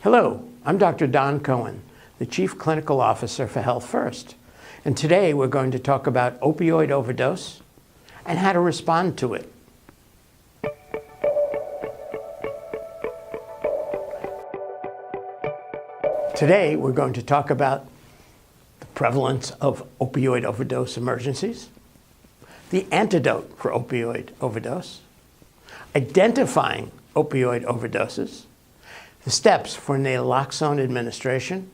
Hello, I'm Dr. Don Cohen, the Chief Clinical Officer for Health First, and today we're going to talk about opioid overdose and how to respond to it. Today we're going to talk about the prevalence of opioid overdose emergencies, the antidote for opioid overdose, identifying opioid overdoses, the steps for naloxone administration,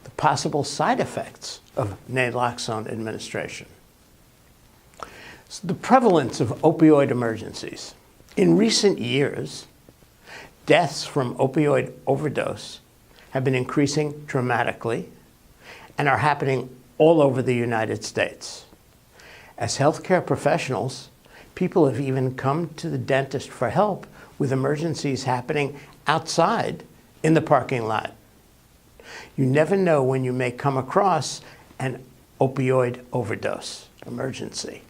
the possible side effects of naloxone administration. So the prevalence of opioid emergencies. In recent years, deaths from opioid overdose have been increasing dramatically and are happening all over the United States. As healthcare professionals, people have even come to the dentist for help with emergencies happening outside in the parking lot. You never know when you may come across an opioid overdose emergency.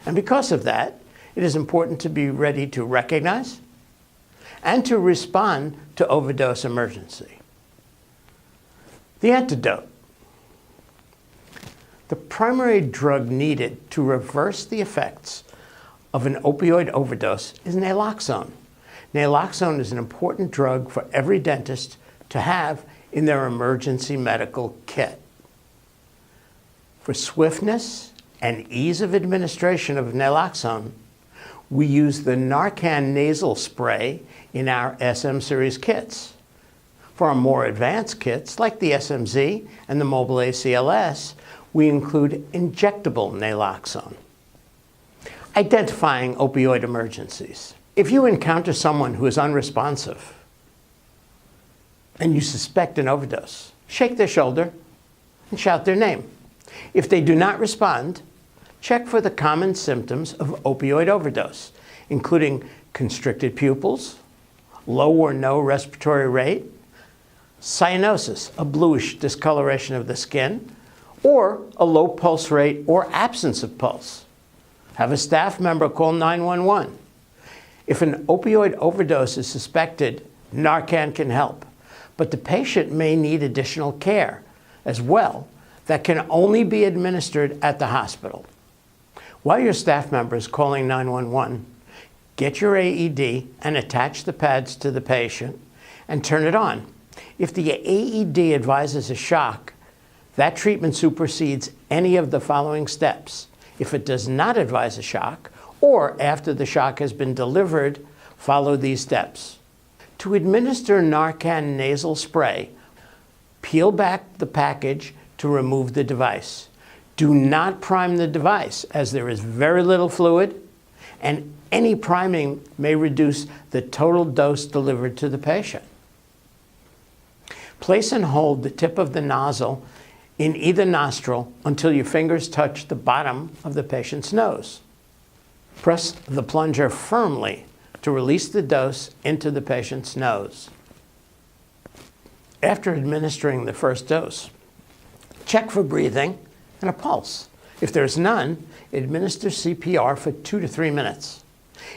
And because of that, it is important to be ready to recognize and to respond to overdose emergency. The antidote. The primary drug needed to reverse the effects of an opioid overdose is naloxone. Naloxone is an important drug for every dentist to have in their emergency medical kit. For swiftness and ease of administration of naloxone, we use the Narcan nasal spray in our SM series kits. For our more advanced kits, like the SMZ and the Mobile ACLS, we include injectable naloxone. Identifying opioid emergencies. If you encounter someone who is unresponsive and you suspect an overdose, shake their shoulder and shout their name. If they do not respond, check for the common symptoms of opioid overdose, including constricted pupils, low or no respiratory rate, cyanosis, a bluish discoloration of the skin, or a low pulse rate or absence of pulse. Have a staff member call 911. If an opioid overdose is suspected, Narcan can help, but the patient may need additional care as well that can only be administered at the hospital. While your staff member is calling 911, get your AED and attach the pads to the patient and turn it on. If the AED advises a shock, that treatment supersedes any of the following steps. If it does not advise a shock, or after the shock has been delivered, follow these steps. To administer Narcan nasal spray, peel back the package to remove the device. Do not prime the device, as there is very little fluid, and any priming may reduce the total dose delivered to the patient. Place and hold the tip of the nozzle in either nostril until your fingers touch the bottom of the patient's nose. Press the plunger firmly to release the dose into the patient's nose. After administering the first dose, check for breathing and a pulse. If there's none, administer CPR for 2 to 3 minutes.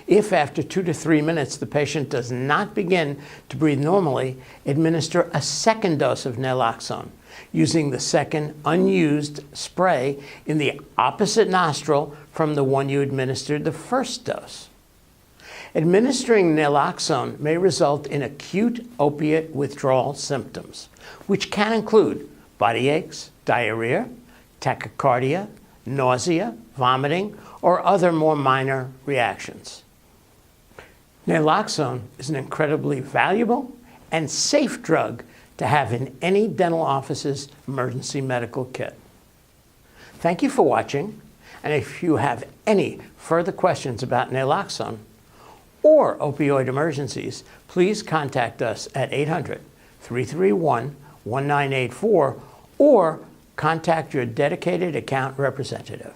If after 2 to 3 minutes the patient does not begin to breathe normally, administer a second dose of naloxone using the second unused spray in the opposite nostril from the one you administered the first dose. Administering naloxone may result in acute opiate withdrawal symptoms, which can include body aches, diarrhea, tachycardia, nausea, vomiting, or other more minor reactions. Naloxone is an incredibly valuable and safe drug to have in any dental office's emergency medical kit. Thank you for watching, and if you have any further questions about naloxone or opioid emergencies, please contact us at 800-331-1984 or contact your dedicated account representative.